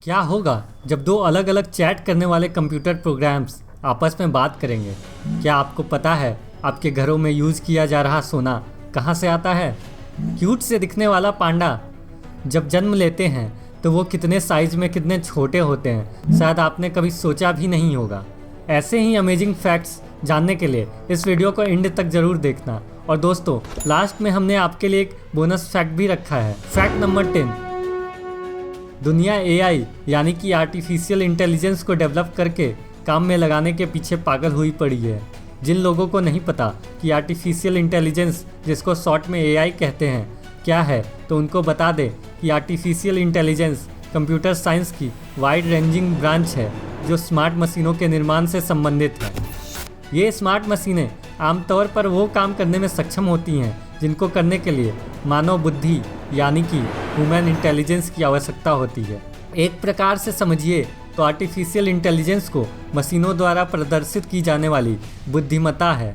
क्या होगा जब दो अलग अलग चैट करने वाले कंप्यूटर प्रोग्राम्स आपस में बात करेंगे? क्या आपको पता है आपके घरों में यूज़ किया जा रहा सोना कहाँ से आता है? क्यूट से दिखने वाला पांडा जब जन्म लेते हैं तो वो कितने साइज में कितने छोटे होते हैं, शायद आपने कभी सोचा भी नहीं होगा। ऐसे ही अमेजिंग फैक्ट्स जानने के लिए इस वीडियो को एंड तक ज़रूर देखना। और दोस्तों, लास्ट में हमने आपके लिए एक बोनस फैक्ट भी रखा है। Fact number 10। दुनिया एआई यानी कि आर्टिफिशियल इंटेलिजेंस को डेवलप करके काम में लगाने के पीछे पागल हुई पड़ी है। जिन लोगों को नहीं पता कि आर्टिफिशियल इंटेलिजेंस, जिसको शॉर्ट में एआई कहते हैं, क्या है, तो उनको बता दे कि आर्टिफिशियल इंटेलिजेंस कंप्यूटर साइंस की वाइड रेंजिंग ब्रांच है जो स्मार्ट मशीनों के निर्माण से संबंधित है। ये स्मार्ट मशीनें आमतौर पर वो काम करने में सक्षम होती हैं जिनको करने के लिए मानव बुद्धि यानी कि ह्यूमन इंटेलिजेंस की आवश्यकता होती है। एक प्रकार से समझिए तो आर्टिफिशियल इंटेलिजेंस को मशीनों द्वारा प्रदर्शित की जाने वाली बुद्धिमत्ता है।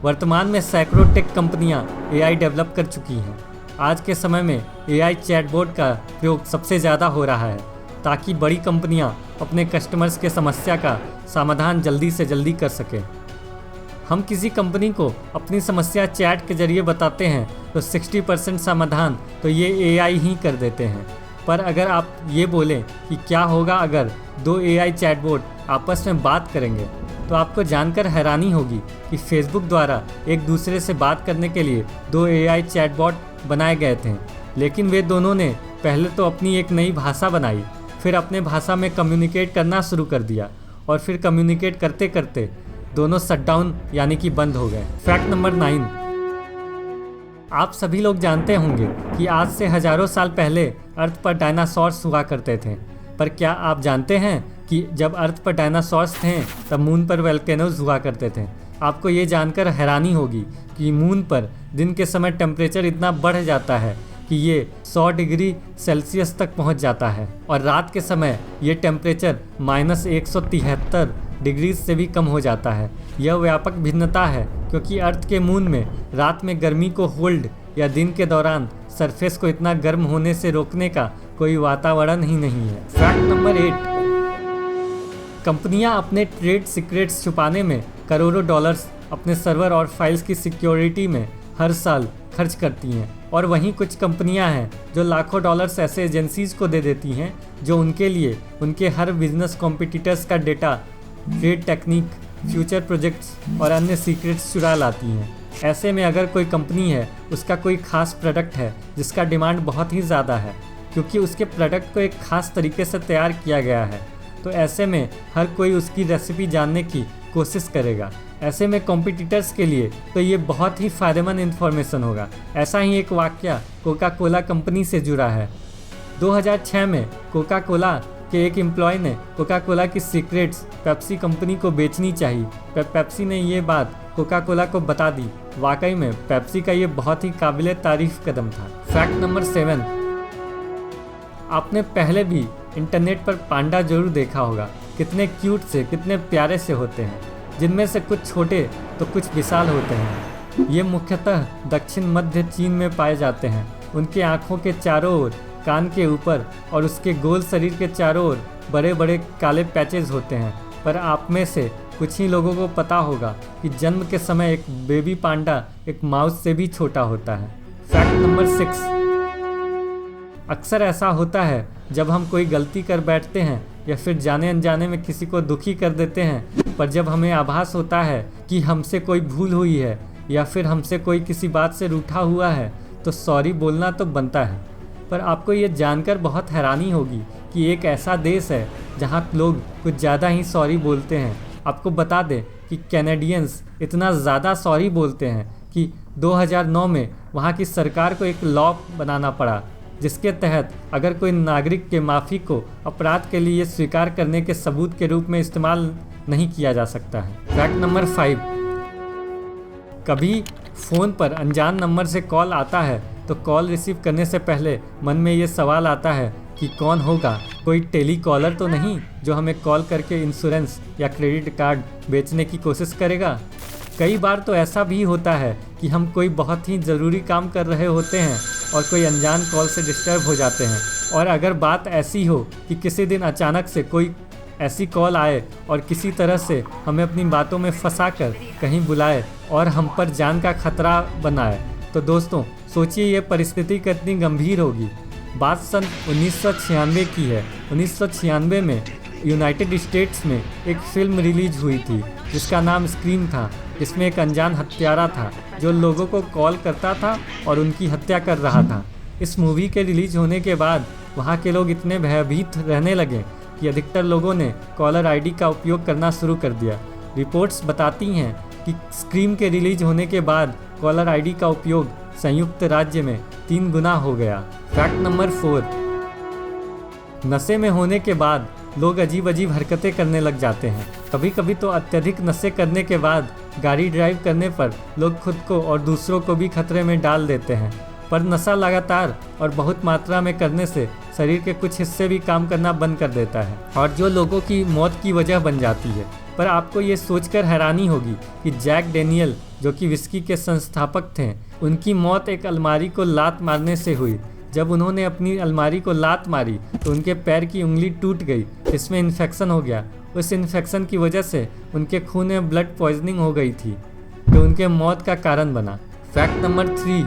वर्तमान में सैकड़ों टेक कंपनियां एआई डेवलप कर चुकी हैं। आज के समय में एआई चैटबॉट का प्रयोग सबसे ज़्यादा हो रहा है ताकि बड़ी कंपनियां अपने कस्टमर्स के समस्या का समाधान जल्दी से जल्दी कर सकें। हम किसी कंपनी को अपनी समस्या चैट के जरिए बताते हैं तो 60% समाधान तो ये एआई ही कर देते हैं। पर अगर आप ये बोलें कि क्या होगा अगर दो एआई चैटबॉट आपस में बात करेंगे, तो आपको जानकर हैरानी होगी कि फेसबुक द्वारा एक दूसरे से बात करने के लिए दो एआई चैटबॉट बनाए गए थे। लेकिन वे दोनों ने पहले तो अपनी एक नई भाषा बनाई, फिर अपने भाषा में कम्युनिकेट करना शुरू कर दिया और फिर कम्युनिकेट करते करते दोनों शटडाउन यानी कि बंद हो गए। Fact number 9। आप सभी लोग जानते होंगे कि आज से हजारों साल पहले अर्थ पर डायनासोर्स हुआ करते थे। पर क्या आप जानते हैं कि जब अर्थ पर डायनासोर्स थे तब मून पर वोल्केनोज हुआ करते थे? आपको ये जानकर हैरानी होगी कि मून पर दिन के समय टेम्परेचर इतना बढ़ जाता है कि ये 100 डिग्री सेल्सियस तक पहुंच जाता है और रात के समय ये टेम्परेचर -173 डिग्री से भी कम हो जाता है। यह व्यापक भिन्नता है क्योंकि अर्थ के मून में रात में गर्मी को होल्ड या दिन के दौरान सरफेस को इतना गर्म होने से रोकने का कोई वातावरण ही नहीं है। Fact number 8। कंपनियां अपने ट्रेड सीक्रेट्स छुपाने में करोड़ों डॉलर्स अपने सर्वर और फाइल्स की सिक्योरिटी में हर साल खर्च करती हैं, और वहीं कुछ कंपनियां हैं जो लाखों डॉलर्स ऐसे एजेंसीज को दे देती हैं जो उनके लिए उनके हर बिजनेस कॉम्पिटिटर्स का data, trade technique, future projects और अन्य सीक्रेट्स चुरा लाती हैं। ऐसे में अगर कोई कंपनी है, उसका कोई खास प्रोडक्ट है जिसका डिमांड बहुत ही ज़्यादा है क्योंकि उसके प्रोडक्ट को एक ख़ास तरीके से तैयार किया गया है, तो ऐसे में हर कोई उसकी रेसिपी जानने की कोशिश करेगा। ऐसे में कॉम्पिटिटर्स के लिए तो ये बहुत ही फ़ायदेमंद इन्फॉर्मेशन होगा। ऐसा ही एक वाकया कोका कोला कंपनी से जुड़ा है। 2006 में कोका कोला के एक एम्प्लॉय ने कोका कोला की सीक्रेट्स पेप्सी कंपनी को बेचनी चाहिए, पर पेप्सी ने ये बात कोका कोला को बता दी। वाकई में पेप्सी का ये बहुत ही काबिले तारीफ कदम था। Fact number 7। आपने पहले भी इंटरनेट पर पांडा जरूर देखा होगा। कितने क्यूट से, कितने प्यारे से होते हैं, जिनमें से कुछ छोटे तो कुछ विशाल होते हैं। ये मुख्यतः दक्षिण मध्य चीन में पाए जाते हैं। उनके आँखों के चारों ओर, कान के ऊपर और उसके गोल शरीर के चारों ओर बड़े बड़े काले पैचेज होते हैं। पर आप में से कुछ ही लोगों को पता होगा कि जन्म के समय एक बेबी पांडा एक माउस से भी छोटा होता है। Fact number 6। अक्सर ऐसा होता है जब हम कोई गलती कर बैठते हैं या फिर जाने अनजाने में किसी को दुखी कर देते हैं, पर जब हमें आभास होता है कि हमसे कोई भूल हुई है या फिर हमसे कोई किसी बात से रूठा हुआ है, तो सॉरी बोलना तो बनता है। पर आपको ये जानकर बहुत हैरानी होगी कि एक ऐसा देश है जहाँ लोग कुछ ज़्यादा ही सॉरी बोलते हैं। आपको बता दें कि कैनेडियंस इतना ज़्यादा सॉरी बोलते हैं कि 2009 में वहाँ की सरकार को एक लॉ बनाना पड़ा जिसके तहत अगर कोई नागरिक के माफ़ी को अपराध के लिए स्वीकार करने के सबूत के रूप में इस्तेमाल नहीं किया जा सकता है। Fact number 5। कभी फ़ोन पर अनजान नंबर से कॉल आता है तो कॉल रिसीव करने से पहले मन में ये सवाल आता है कि कौन होगा, कोई टेली कॉलर तो नहीं जो हमें कॉल करके इंश्योरेंस या क्रेडिट कार्ड बेचने की कोशिश करेगा। कई बार तो ऐसा भी होता है कि हम कोई बहुत ही ज़रूरी काम कर रहे होते हैं और कोई अनजान कॉल से डिस्टर्ब हो जाते हैं और अगर बात ऐसी हो कि किसी दिन अचानक से कोई ऐसी कॉल आए और किसी तरह से हमें अपनी बातों में फंसा कर कहीं बुलाए और हम पर जान का खतरा बनाए, तो दोस्तों सोचिए ये परिस्थिति कितनी गंभीर होगी। बात सन 1996 की है। 1996 में यूनाइटेड स्टेट्स में एक फिल्म रिलीज हुई थी जिसका नाम स्क्रीम था, जिसमें एक अनजान हत्यारा था जो लोगों को कॉल करता था और उनकी हत्या कर रहा था। इस मूवी के रिलीज होने के बाद वहाँ के लोग इतने भयभीत रहने लगे कि अधिकतर लोगों ने कॉलर आईडी का उपयोग करना शुरू कर दिया। रिपोर्ट्स बताती हैं कि स्क्रीम के रिलीज होने के बाद कॉलर आईडी का उपयोग संयुक्त राज्य में 3 गुना हो गया। फैक्ट नंबर 4, नशे में होने के बाद लोग अजीब अजीब हरकतें करने लग जाते हैं। कभी कभी तो अत्यधिक नशे करने के बाद गाड़ी ड्राइव करने पर लोग खुद को और दूसरों को भी खतरे में डाल देते हैं। पर नशा लगातार और बहुत मात्रा में करने से शरीर के कुछ हिस्से भी काम करना बंद कर देता है और जो लोगों की मौत की वजह बन जाती है। पर आपको ये सोचकर हैरानी होगी कि जैक डेनियल, जो कि विस्की के संस्थापक थे, उनकी मौत एक अलमारी को लात मारने से हुई। जब उन्होंने अपनी अलमारी को लात मारी तो उनके पैर की उंगली टूट गई, इसमें इन्फेक्शन हो गया। उस इन्फेक्शन की वजह से उनके खून में ब्लड पॉइजनिंग हो गई थी, जो उनके मौत का कारण बना। फैक्ट नंबर 3,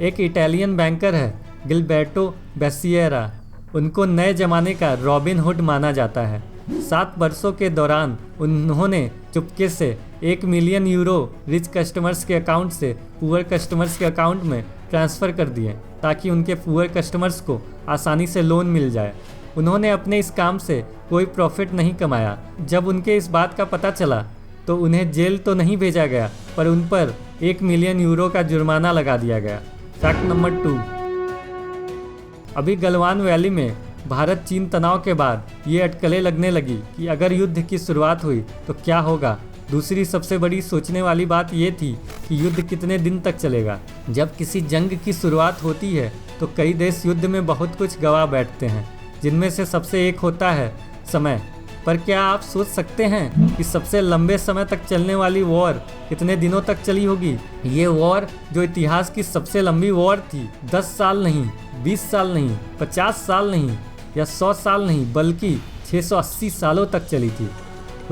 एक इटालियन बैंकर है गिलबर्टो बेसिएरा। उनको नए ज़माने का रॉबिन हुड माना जाता है। 7 वर्षों के दौरान उन्होंने चुपके से 1 मिलियन यूरो रिच कस्टमर्स के अकाउंट से पुअर कस्टमर्स के अकाउंट में ट्रांसफ़र कर दिए ताकि उनके पुअर कस्टमर्स को आसानी से लोन मिल जाए। उन्होंने अपने इस काम से कोई प्रॉफिट नहीं कमाया। जब उनके इस बात का पता चला तो उन्हें जेल तो नहीं भेजा गया, पर उन पर 1 मिलियन यूरो का जुर्माना लगा दिया गया। फैक्ट नंबर 2, अभी गलवान वैली में भारत चीन तनाव के बाद ये अटकलें लगने लगी कि अगर युद्ध की शुरुआत हुई तो क्या होगा। दूसरी सबसे बड़ी सोचने वाली बात ये थी कि युद्ध कितने दिन तक चलेगा। जब किसी जंग की शुरुआत होती है तो कई देश युद्ध में बहुत कुछ गंवा बैठते हैं, जिनमें से सबसे एक होता है समय। पर क्या आप सोच सकते हैं कि सबसे लंबे समय तक चलने वाली वॉर कितने दिनों तक चली होगी? ये वॉर, जो इतिहास की सबसे लंबी वॉर थी, 10 साल नहीं, 20 साल नहीं, 50 साल नहीं या 100 साल नहीं, बल्कि 680 सालों तक चली थी।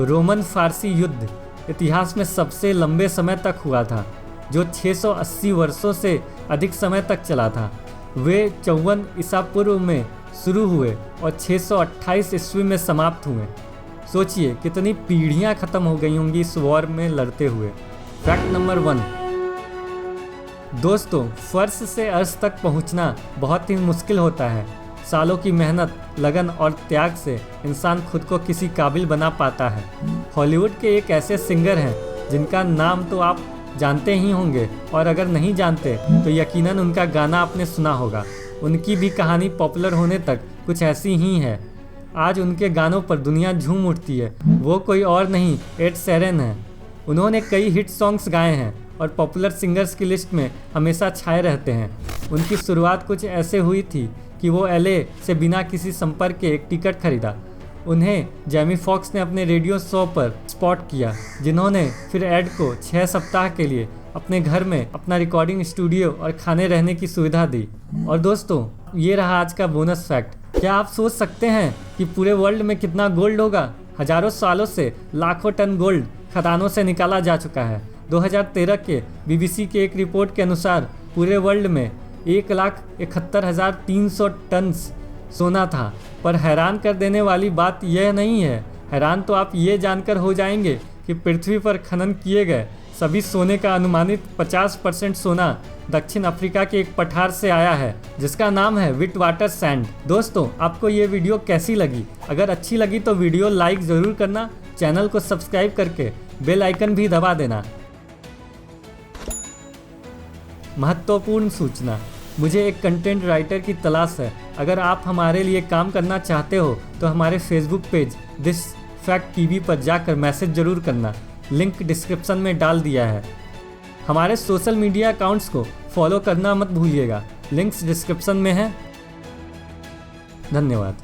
रोमन फारसी युद्ध इतिहास में सबसे लंबे समय तक हुआ था, जो 680 वर्षों से अधिक समय तक चला था। वे 54 ईसा पूर्व में शुरू हुए और 628 ईस्वी में समाप्त हुए। सोचिए कितनी पीढ़ियां खत्म हो गई होंगी इस वॉर में लड़ते हुए। फैक्ट नंबर 1, दोस्तों फर्श से अर्श तक पहुंचना बहुत ही मुश्किल होता है। सालों की मेहनत, लगन और त्याग से इंसान खुद को किसी काबिल बना पाता है। हॉलीवुड के एक ऐसे सिंगर हैं जिनका नाम तो आप जानते ही होंगे, और अगर नहीं जानते तो यकीनन उनका गाना आपने सुना होगा। उनकी भी कहानी पॉपुलर होने तक कुछ ऐसी ही है। आज उनके गानों पर दुनिया झूम उठती है। वो कोई और नहीं, एड शेरन है। उन्होंने कई हिट सॉन्ग्स गाए हैं और पॉपुलर सिंगर्स की लिस्ट में हमेशा छाए रहते हैं। उनकी शुरुआत कुछ ऐसे हुई थी कि वो LA से बिना किसी संपर्क के एक टिकट खरीदा। उन्हें जैमी फॉक्स ने अपने रेडियो शो पर स्पॉट किया, जिन्होंने फिर एड को 6 सप्ताह के लिए अपने घर में अपना रिकॉर्डिंग स्टूडियो और खाने रहने की सुविधा दी। और दोस्तों ये रहा आज का बोनस फैक्ट। क्या आप सोच सकते हैं कि पूरे वर्ल्ड में कितना गोल्ड होगा? हजारों सालों से लाखों टन गोल्ड खदानों से निकाला जा चुका है। 2013 के BBC के एक रिपोर्ट के अनुसार पूरे वर्ल्ड में 1,71,300 टन सोना था। पर हैरान कर देने वाली बात यह नहीं है। हैरान तो आप ये जानकर हो जाएंगे कि पृथ्वी पर खनन किए गए सभी सोने का अनुमानित 50% सोना दक्षिण अफ्रीका के एक पठार से आया है, जिसका नाम है विटवाटर सैंड। दोस्तों आपको ये वीडियो कैसी लगी? अगर अच्छी लगी तो वीडियो लाइक ज़रूर करना, चैनल को सब्सक्राइब करके बेल आइकन भी दबा देना। महत्वपूर्ण सूचना, मुझे एक कंटेंट राइटर की तलाश है। अगर आप हमारे लिए काम करना चाहते हो तो हमारे Facebook page this fact TV पर जाकर मैसेज ज़रूर करना। लिंक डिस्क्रिप्शन में डाल दिया है। हमारे सोशल मीडिया अकाउंट्स को फॉलो करना मत भूलिएगा, लिंक्स डिस्क्रिप्शन में है। धन्यवाद।